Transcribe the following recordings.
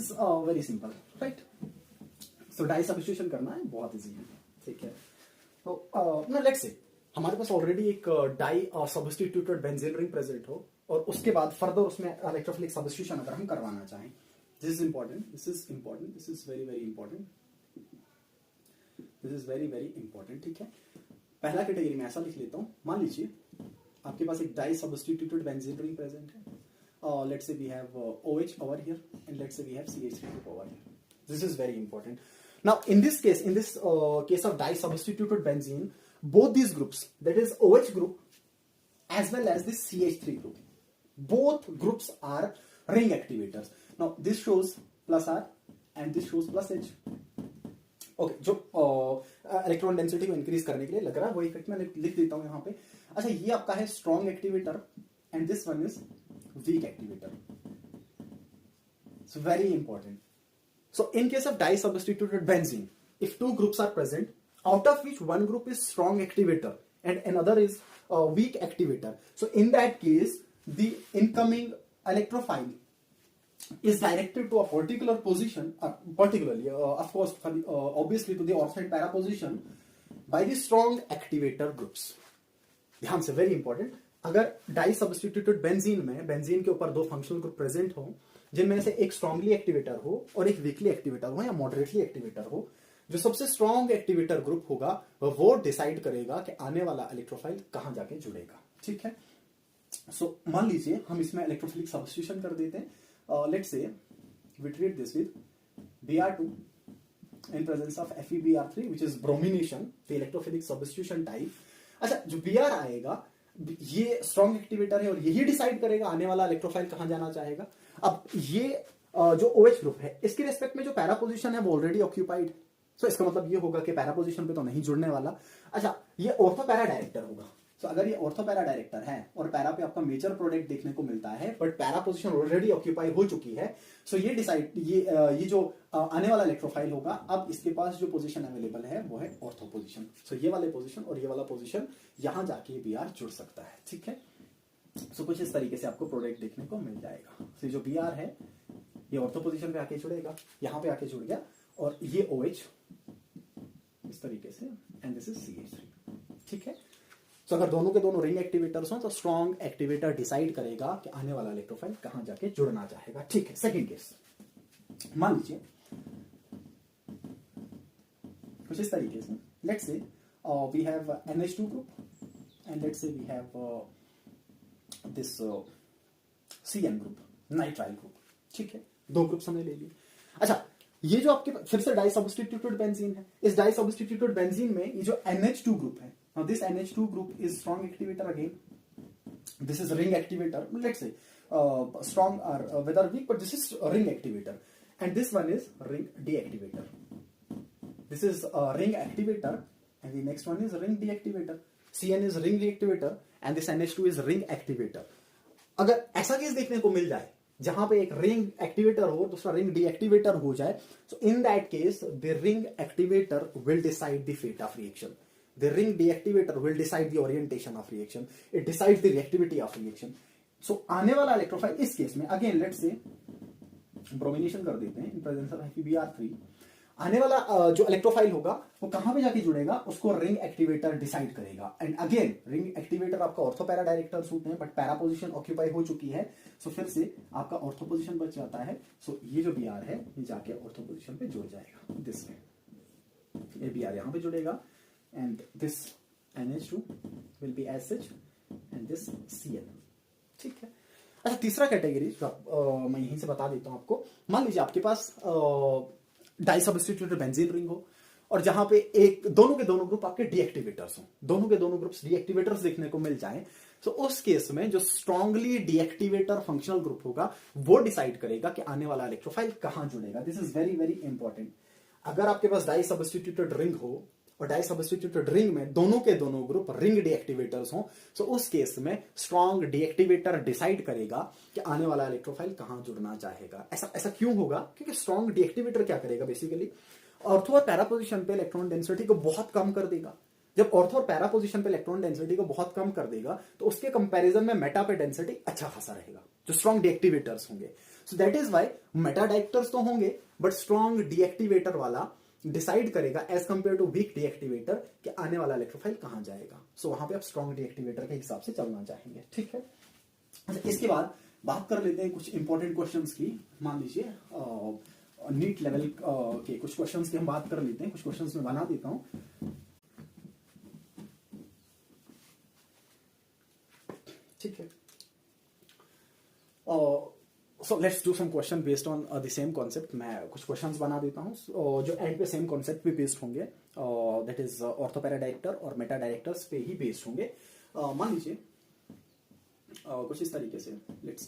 Is very simple, right. So di substitution करना है, बहुत इजी है, ठीक है। तो लेट्स से हमारे पास ऑलरेडी एक di substituted benzene ring present हो, और उसके बाद फर्दर उसमें इलेक्ट्रोफिलिक सब्स्टिट्यूशन अगर हम करवाना चाहें, this is important, this is important, this is very very important, this is very very important, ठीक है। पहला कैटेगरी में ऐसा लिख लेता हूं, मान लीजिए आपके पास एक di substituted benzene ring present है, let's say we have OH over here and let's say we have CH3 group over here. This is very important. Now in this case of di substituted benzene, both these groups, that is OH group as well as this CH3 group, both groups are ring activators. Now this shows plus R and this shows plus H. Okay, जो electron density को increase करने के लिए लग रहा है वो effect मैं लिख देता हूं यहां पे। अच्छा, ये आपका है strong activator and this one is weak activator. So very important. So in case of di-substituted benzene, if two groups are present, out of which one group is strong activator and another is weak activator, so in that case the incoming electrophile is directed to a particular position, particularly of course obviously to the ortho and para position by the strong activator groups. ध्यान से, very important. अगर die substituted benzene में benzene के ऊपर दो functional group present हो, जिनमें से एक स्ट्रांगली एक्टिवेटर हो और एक वीकली एक्टिवेटर हो या मॉडरेटली एक्टिवेटर हो, जो सबसे स्ट्रांग एक्टिवेटर ग्रुप होगा वो डिसाइड करेगा कि आने वाला इलेक्ट्रोफाइल कहां जाके जुड़ेगा, ठीक है। सो मान लीजिए हम इसमें इलेक्ट्रोफिलिक सब्स्टिट्यूशन कर देते हैं, let's say we treat this with Br2 in presence of FeBr3 which is bromination, the electrophilic substitution type. अच्छा, जो Br आएगा ये स्ट्रॉन्ग एक्टिवेटर है और यही डिसाइड करेगा आने वाला इलेक्ट्रोफाइल कहां जाना चाहेगा। अब ये जो OH ग्रुप है इसके रेस्पेक्ट में जो पैरा पोजीशन है वो ऑलरेडी ऑक्यूपाइड, सो इसका मतलब ये होगा कि पैरा पोजीशन पे तो नहीं जुड़ने वाला। अच्छा, ये ऑर्थो पैरा डायरेक्टर होगा। सो अगर ये ऑर्थो पैरा डायरेक्टर है और पैरा पे आपका मेजर प्रोडक्ट देखने को मिलता है but para position already occupy हो चुकी है, सो ये डिसाइड ये जो आने वाला इलेक्ट्रोफाइल होगा, अब इसके पास जो पोजीशन अवेलेबल है वो है ऑर्थो पोजीशन। सो ये वाले पोजीशन और ये वाला पोजीशन यहां जाके Br जुड़ सकता है, ठीक है। सो कुछ इस तरीके से आपको प्रोडक्ट देखने को मिल जाएगा। सो जो Br है ये ऑर्थो पोजीशन पे आके जुड़ेगा, यहां पे आके जुड़ गया, और ये OH इस तरीके से एंड दिस इज CH3, ठीक है। तो अगर दोनों के दोनों रिंग एक्टिवेटर्स हो तो स्ट्रॉन्ग एक्टिवेटर डिसाइड करेगा कि आने वाला इलेक्ट्रोफाइल कहां जाके जुड़ना चाहेगा, ठीक है। सेकंड केस, मान लीजिए कुछ इस तरीके से, let's say we have NH2 group and let's say we have this CN group, nitrile group, ठीक है। दो ग्रुप्स हमने ले लिए। अच्छा, ये जो आपके फिर से डाई सब्स्टिट्यूटेड बेंजीन है, इस डाई सब्स्टिट्यूटेड बेंजीन में ये जो NH2 ग्रुप है, now this NH2 group is strong activator again, this is ring activator, let's say strong or whether weak, but this is ring activator, and this one is ring deactivator. This is ring activator and the next one is ring deactivator. CN is ring deactivator and this NH2 is ring activator. अगर ऐसा case देखने को मिल जाए जहां पे एक ring activator हो दूसरा रिंग डीएक्टिवेटर हो जाए, so in that case the ring activator will decide the fate of reaction. The ring deactivator will decide the orientation of reaction. It decides the reactivity of reaction. So आने वाला electrophile इस case में again let's say bromination कर देते हैं in presence of FeBr3, आने वाला जो इलेक्ट्रोफाइल होगा वो कहां पे जाके जुड़ेगा उसको रिंग एक्टिवेटर डिसाइड करेगा। एंड अगेन रिंग एक्टिवेटर आपका ऑर्थो पैरा डायरेक्टर होते हैं बट पैरा पोजीशन ऑक्यूपाई हो चुकी है, सो फिर से आपका ऑर्थो पोजीशन बच जाता है। सो ये जो Br है ये जाके ऑर्थो पोजीशन पे जुड़ जाएगा, दिस में ये Br यहां पे जुड़ेगा and this NH2 will be as such and this CN, ठीक है। अच्छा, तीसरा कैटेगरी मैं यहीं से बता देता हूं आपको। मान लीजिए आपके पास डाई सब्स्टिट्यूटेड बेंजीन रिंग हो और जहां पे एक दोनों के दोनों ग्रुप आपके डीएक्टिवेटर्स हो, दोनों के दोनों ग्रुप्स डीएक्टिवेटर्स देखने को मिल जाए, तो उस केस में जो स्ट्रांगली डीएक्टिवेटर फंक्शनल ग्रुप होगा वो डिसाइड करेगा कि आने वाला इलेक्ट्रोफाइल कहां जुड़ेगा। This is very very important. अगर आपके पास डाई सब्स्टिट्यूटेड रिंग हो और डाई सब्स्टिट्यूटेड रिंग में दोनों के दोनों ग्रुप रिंग डीएक्टिवेटर्स हो, तो उस केस में स्ट्रॉन्ग डीएक्टिवेटर डिसाइड करेगा कि आने वाला इलेक्ट्रोफाइल कहां जुड़ना चाहेगा। ऐसा क्यों होगा? क्योंकि स्ट्रॉन्ग डीएक्टिवेटर क्या करेगा, बेसिकली ऑर्थो और पैरा पोजीशन पे इलेक्ट्रॉन डेंसिटी को बहुत कम कर देगा। जब ऑर्थो और पैरा पोजीशन पे इलेक्ट्रॉन डेंसिटी को बहुत कम कर देगा तो उसके कंपैरिजन में मेटा पे डेंसिटी अच्छा खासा रहेगा जो स्ट्रॉन्ग डीएक्टिवेटर्स होंगे। So that is why meta directors तो होंगे, बट स्ट्रॉन्ग डीएक्टिवेटर वाला डिसाइड करेगा as compare to weak deactivator कि आने वाला इलेक्ट्रोफाइल कहां जाएगा। सो वहां पे आप स्ट्रॉन्ग डीएक्टिवेटर के हिसाब से चलना चाहेंगे, ठीक है। अच्छा, इसके बाद बात कर लेते हैं कुछ इंपॉर्टेंट क्वेश्चंस की। मान लीजिए नीट लेवल के कुछ क्वेश्चंस की हम बात कर लेते हैं, कुछ क्वेश्चंस मैं बना देता हूं, ठीक है। So let's do some question based on the same concept. मैं कुछ क्वेश्चंस बना देता हूं जो एंड पे सेम कॉन्सेप्ट पे बेस्ड होंगे, दैट इज ऑर्थोपैरा डायरेक्टर और मेटा डायरेक्टर्स पे ही बेस्ड होंगे। मान लीजिए कुछ इस तरीके से, लेट्स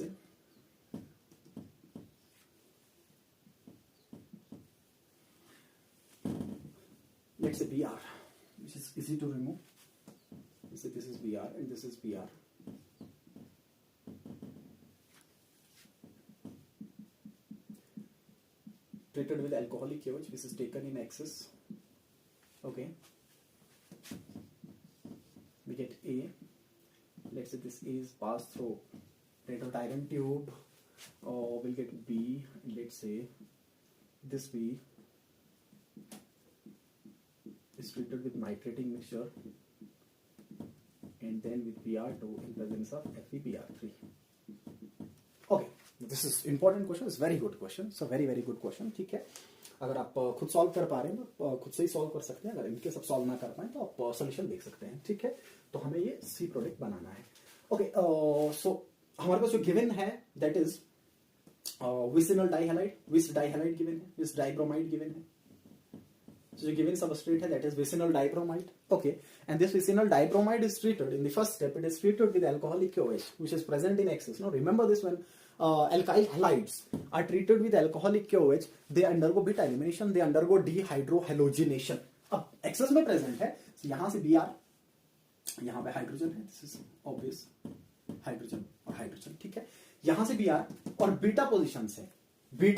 से BR, which is easy to remove. Let's say this is BR and this is BR. Treated with alcoholic KOH, which is taken in excess. Okay. We get A. Let's say this A is passed through retrotyron tube. We'll get B. Let's say this B is treated with nitrating mixture and then with BR2 in presence of FeBr3. Okay, this is important question. It's very good question. It's a very very good question. ठीक है, अगर आप खुद solve कर पा रहे हैं तो खुद से ही सॉल्व कर सकते हैं। अगर इनके सब सॉल्व ना कर पाए तो आप सोल्यूशन देख सकते हैं, ठीक है। तो हमें ये सी प्रोडक्ट बनाना है। ओके, सो हमारे पास जो गिवन है दैट इज विसिनल डाइहैलाइड, विस डाइहैलाइड गिवन है, विस डाइब्रोमाइड गिवन है। So the given substrate है that is vicinal dibromide. Okay, and this vicinal dibromide is treated in the first step. It is treated with alcoholic KOH, which is present in excess. Now remember this: when alkyl halides are treated with alcoholic KOH, they undergo beta elimination. They undergo dehydrohalogenation. अब excess में present है, so यहाँ से Br, यहाँ पे hydrogen है. This is obvious, hydrogen और hydrogen, ठीक है. यहाँ से Br और बीटा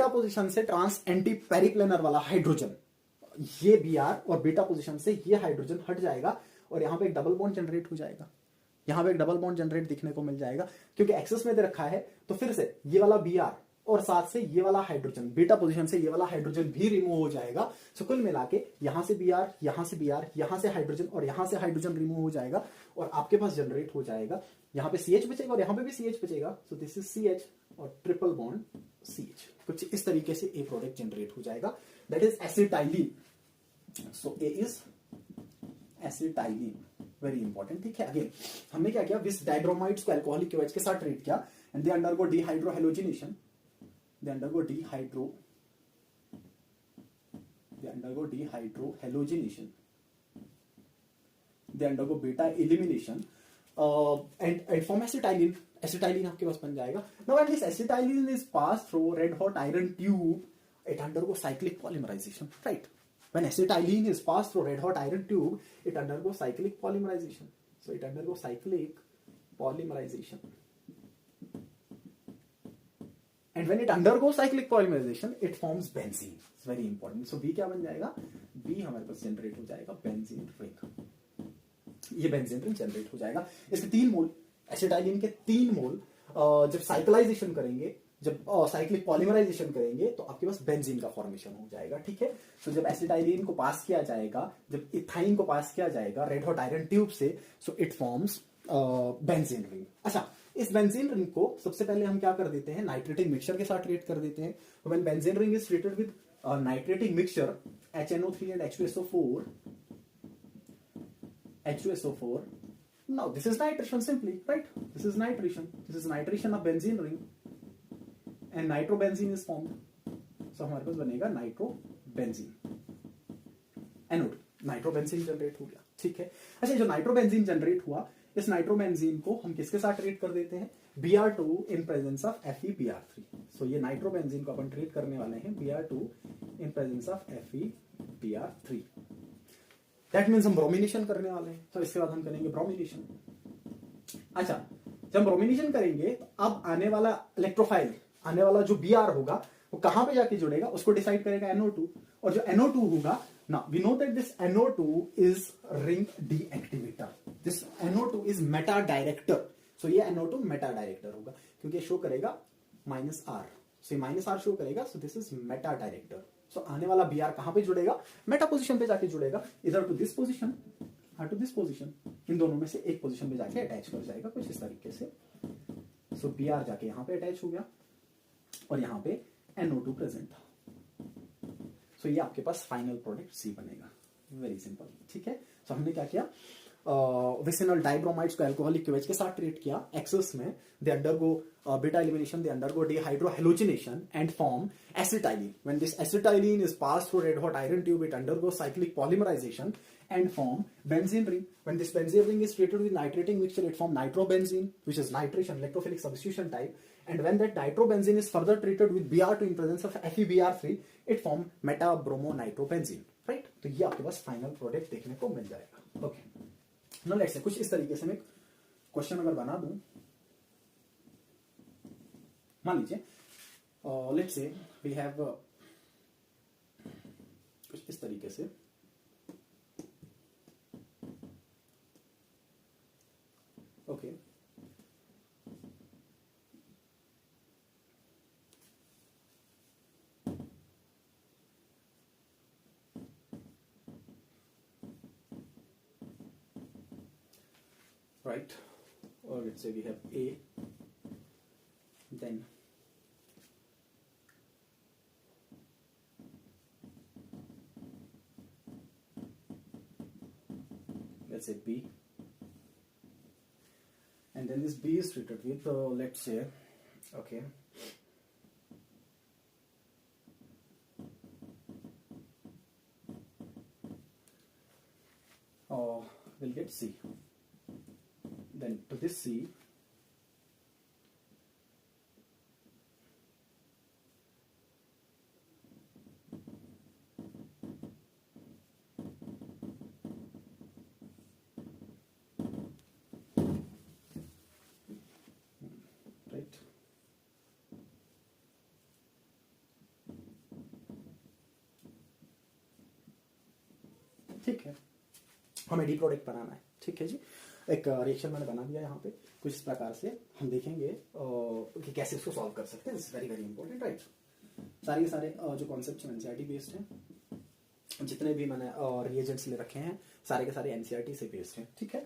पोजिशन से ट्रांस एंटी पेरिप्लेनर वाला हाइड्रोजन, ये Br और बीटा पोजीशन से ये हाइड्रोजन हट जाएगा और यहां पे एक डबल बॉन्ड जनरेट हो जाएगा। यहां पे एक डबल बॉन्ड जनरेट दिखने को मिल जाएगा क्योंकि एक्सेस में दे रखा है। तो फिर से ये वाला Br और साथ से ये वाला हाइड्रोजन, बीटा पोजीशन से ये वाला हाइड्रोजन भी रिमूव हो जाएगा। सो कुल मिला के यहां से Br, यहां से Br, यहां से हाइड्रोजन और यहां से हाइड्रोजन रिमूव हो जाएगा और आपके पास जनरेट हो जाएगा, यहां पे CH बचेगा और यहां पे भी CH बचेगा। सो दिस इज CH और ट्रिपल बॉन्ड CH। कुछ इस तरीके से ए प्रोडक्ट जनरेट हो जाएगा, that is acetylene. So A is acetylene, very important, ठीक है। अगेन हमने क्या किया, विस डाइब्रोमाइड्स को अल्कोहलिक KOH के साथ ट्रीट किया and they undergo dehydrohalogenation, they undergo dehydrohalogenation, they undergo beta elimination and form acetylene. Acetylene आपके पास बन जाएगा। Now when this acetylene is pass through red hot iron tube, it undergo cyclic polymerisation, right? When acetylene is passed through red hot iron tube, it undergoes cyclic polymerization. So it undergoes cyclic polymerization. And when it undergoes cyclic polymerization, it forms benzene. It's very important. So B क्या बन जाएगा? B हमारे पास generate हो जाएगा benzene ring. ये benzene ring generate हो जाएगा। इसके 3 मोल, एसिटाइलिन के 3 मोल जब साइक्लाइजेशन करेंगे, जब साइक्लिक पॉलीमराइजेशन करेंगे तो आपके पास बेंजीन का फॉर्मेशन हो जाएगा, ठीक है। तो जब एसिटाइलिन को पास किया जाएगा, जब इथाइन को पास किया जाएगा रेड हॉट आयरन ट्यूब से, so it forms benzene ring. अच्छा, इस बेंजीन रिंग को सबसे पहले हम क्या कर देते हैं, नाइट्रेटिक मिक्सचर के साथ ट्रीट कर देते हैं। When benzene ring is treated with nitrating mixture HNO3 and H2SO4, now this is nitration simply, right? This is nitration of benzene ring and nitrobenzene is formed. So हमारे पास बनेगा नाइट्रोबेंजीन, एनोड नाइट्रोबेंजीन जनरेट हो गया, ठीक है। अच्छा, जो nitrobenzene generate हुआ, इस नाइट्रोबेंजीन को हम किसके साथ ट्रीट कर देते हैं, Br2 in presence of FeBr3। सो ये नाइट्रोबेंजीन को अपन ट्रीट करने वाले हैं Br2 in presence of FeBr3। That means हम ब्रोमिनेशन करने वाले हैं। तो इसके बाद हम करेंगे ब्रोमिनेशन। अच्छा, जब ब्रोमिनेशन करेंगे तो अब आने वाला इलेक्ट्रोफाइल, आने वाला जो Br होगा वो कहां पे जाके जुड़ेगा, उसको डिसाइड करेगा NO2। और जो NO2 होगा ना, we know that this NO2 is ring deactivator, this NO2 is meta director. So ये NO2 मेटा डायरेक्टर होगा क्योंकि शो करेगा -R, सो माइनस आर शो करेगा, so this is meta director. So आने वाला बी आर कहां पे जुड़ेगा, मेटा पोजीशन पे जाके जुड़ेगा, इधर टू दिस पोजीशन और टू दिस पोजीशन, इन दोनों में से एक पोजीशन पे जाके अटैच कर जाएगा कुछ इस तरीके से। सो बी आर जाके यहां पे अटैच हो गया और यहां पे NO2 प्रेजेंट था। सो ये आपके पास फाइनल प्रोडक्ट सी बनेगा, वेरी सिंपल, ठीक है। सो हमने क्या किया, विसिनल डाइब्रोमाइड्स को अल्कोहलिक क्यूवेज के साथ ट्रीट किया। एक्सेस में they undergo beta elimination, they undergo dehydrohalogenation and form acetylene. When this acetylene is pass through red hot iron tube, it undergo cyclic polymerization and form benzene ring. When this benzene ring is treated with nitrating mixture, it form nitrobenzene, which is nitration, electrophilic substitution type. And when that nitrobenzene is further treated with Br2 in presence of FeBr3, it form metabromonitrobenzene, right? तो ये आपके पास final product देखने को मिल जाएगा। Okay, now let's say कुछ इस तरीके से मैं क्वेश्चन अगर बना दूं, मान लीजिए लेट्स से वी हैव कुछ इस तरीके से, okay, right, or let's say we have A, then let's say B, and then this B is treated with let's say, okay, we'll get C. Then to this C, right, ठीक है, हमें D product बनाना है, ठीक है जी। एक reaction मैंने बना दिया यहाँ पे, कुछ इस प्रकार से हम देखेंगे कि कैसे इसको सॉल्व कर सकते हैं। This is very very important, right. सारे के सारे जो कॉन्सेप्ट एनसीईआरटी बेस्ड हैं, जितने भी मैंने रिएजेंट्स ले रखे हैं सारे के सारे एनसीईआरटी से बेस्ड हैं, ठीक है।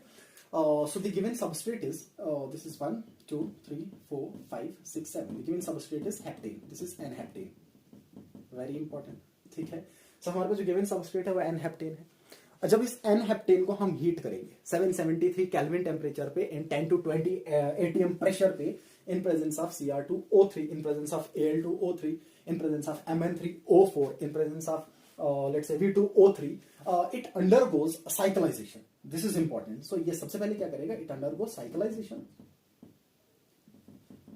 So the given substrate is this is 1 2 3 4 5 6 7, the given substrate is heptane, this is an heptane, very important, ठीक है। सो हमारे पास जो गिवन सबस्ट्रेट है वो एन हेप्टेन है। जब इस एन हेप्टेन को हम हीट करेंगे 773 केल्विन टेम्परेचर पे इन 10 to 20 atm प्रेशर पे, in presence of Cr2O3, in presence of Al2O3, in presence of Mn3O4, in presence of let's say V2O3, it undergoes cyclization. This is important. So ये सबसे पहले क्या करेगा, it undergoes cyclization.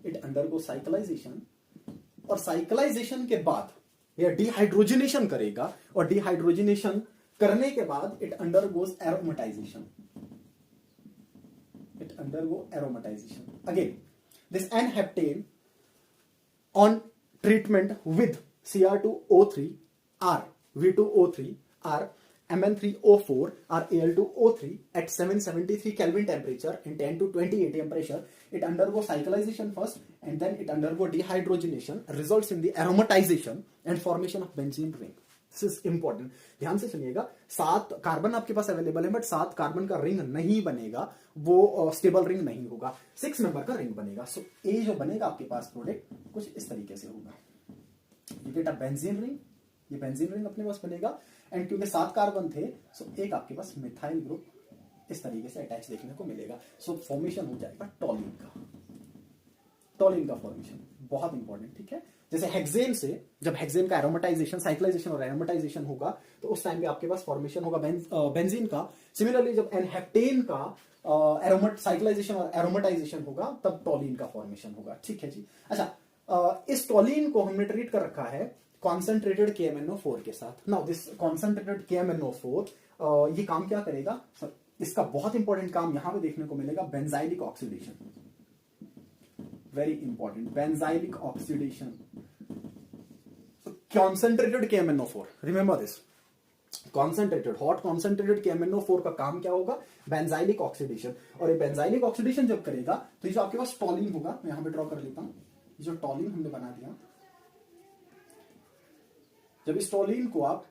It undergoes cyclization और cyclization के बाद यह dehydrogenation करेगा और डिहाइड्रोजनेशन करने के बाद it undergoes aromatization. It undergo aromatization. Again, this N-heptane on treatment with Cr2O3 or V2O3 or Mn3O4 or Al2O3 at 773 Kelvin temperature in 10 to 20 atm pressure, it undergoes cyclization first and then it undergoes dehydrogenation, results in the aromatization and formation of benzene ring. This is important, ध्यान से सुनिएगा। 7 carbon आपके पास available है but 7 carbon का ring नहीं बनेगा, वो stable ring नहीं होगा, 6 मेंबर का रिंग बनेगा। सो ए जो बनेगा आपके पास प्रोडक्ट कुछ इस तरीके से होगा, you get a benzene ring, ये बेंजीन रिंग अपने पास बनेगा एंड क्योंकि 7 कार्बन थे सो एक आपके पास मिथाइल ग्रुप इस तरीके से अटैच देखने को मिलेगा। सो फॉर्मेशन हो जाएगा टॉलिन का, टॉलिन का फॉर्मेशन बहुत इंपॉर्टेंट, ठीक है। जैसे हेक्सेन से जब हेक्सेन का एरोमेटाइजेशन, साइक्लाइजेशन और एरोमेटाइजेशन होगा तो उस टाइम पे आपके पास फॉर्मेशन होगा बेंजीन का। सिमिलरली जब एनहेप्टेन का साइक्लाइजेशन और एरोमेटाइजेशन होगा तब टॉलिन का फॉर्मेशन होगा, ठीक है जी। अच्छा, इस टॉलिन को हमने ट्रीट कर रखा है कॉन्सेंट्रेटेड KMnO4 के साथ। नाउ दिस कॉन्सेंट्रेटेड KMnO4 ये काम क्या करेगा सर, इसका बहुत इंपॉर्टेंट काम यहां पे देखने को मिलेगा, benzylic oxidation, very important, benzylic oxidation. So concentrated KMnO4, remember this, concentrated hot concentrated KMnO4 का काम क्या होगा, benzylic oxidation। और ये benzylic oxidation जब करेगा तो ये जो आपके पास टॉलिन होगा, मैं यहां पे ड्रॉ कर लेता हूं, ये जो टॉलिन हमने बना दिया जब इस टोलिन को आप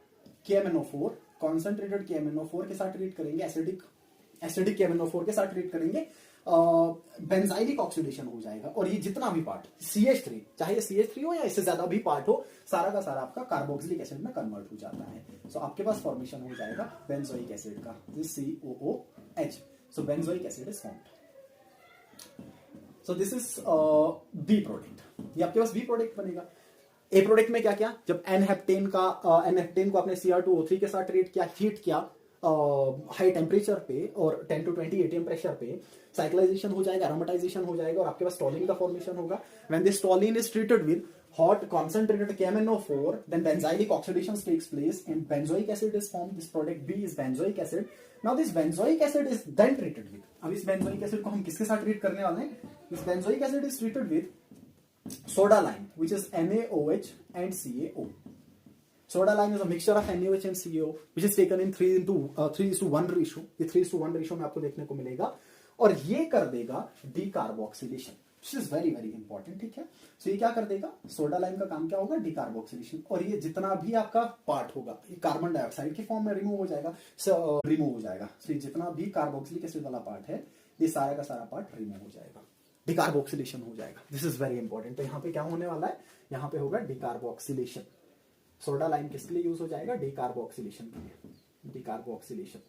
KMnO4 कॉन्सेंट्रेटेड KMnO4 के साथ ट्रीट करेंगे, एसिडिक KMnO4 के साथ ट्रीट करेंगे, बेंजाइलिक ऑक्सीडेशन हो जाएगा और ये जितना भी पार्ट CH3, चाहे ये CH3 हो या इससे ज्यादा भी पार्ट हो, सारा का सारा आपका कार्बोक्सिलिक एसिड में कन्वर्ट हो जाता है। सो आपके पास फॉर्मेशन हो जाएगा बेंजोइक एसिड का, this COOH। So benzoic acid is formed. So this is B product. ये आपके पास बी प्रोडक्ट बनेगा। ए प्रोडक्ट में क्या क्या, जब N-हेप्टेन को आपने Cr2O3 के साथ ट्रीट किया, हीट किया हाई टेम्परेचर पे और 10 to 20 ATM प्रेशर पे, साइक्लाइजेशन हो जाएगा, एरोमेटाइजेशन हो जाएगा और आपके पास टोलिन का फॉर्मेशन होगा। When this toluene is treated with hot concentrated KMnO4, then benzylic oxidation takes place and benzoic acid is formed. This product B is benzoic acid. Now this benzoic acid is then treated with, अब इस benzoic acid को हम किसके साथ treat करने वाले हैं? This benzoic acid is treated with soda lime, which is NaOH and CaO. Soda lime is a mixture of NaOH and CaO, which is taken in 3:1 ratio. ये 3:1 ratio में आपको देखने को मिलेगा और ये कर देगा decarboxylation, which is very very important, ठीक है। सो ये क्या कर देगा, सोडा लाइम का काम क्या होगा, डीकार्बोक्सिलेशन, और ये जितना भी आपका पार्ट होगा ये कार्बन डाइऑक्साइड के फॉर्म में रिमूव हो जाएगा, सो ये जितना भी कार्बोक्सिलिक एसिड वाला पार्ट है ये सारा का सारा पार्ट रिमूव हो जाएगा, डीकार्बोक्सिलेशन हो जाएगा। This is very important. तो यहाँ पे क्या होने वाला है, यहाँ पे होगा डीकार्बोक्सिलेशन। सोडा लाइम किसके लिए यूज हो जाएगा, डीकार्बोक्सिलेशन के लिए, डीकार्बोक्सिलेशन,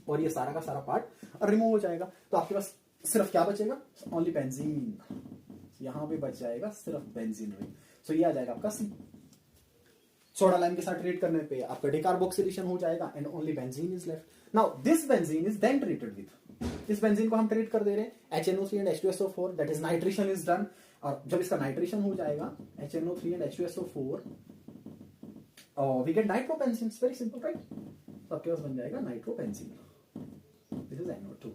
और ये सारा का सारा पार्ट रिमूव हो जाएगा। तो आपके पास सिर्फ क्या बचेगा, ओनली बेंजीन, यहां पे बच जाएगा सिर्फ बेंजीन रिंग। सो ये आ जाएगा आपका सी। सोडा लाइम के साथ ट्रीट करने पे आपका डीकार्बोक्सिलेशन हो जाएगा and only benzene is left. Now this benzene is then treated with, इस बेंजीन को हम ट्रीट कर दे रहे हैं HNO3 and H2SO4, that is nitration is done. और जब इसका नाइट्रेशन हो जाएगा HNO3 and H2SO4, we get nitrobenzene. Very simple, right. तो आपके पास बन जाएगा नाइट्रोबेंजीन, दिस इज NO2।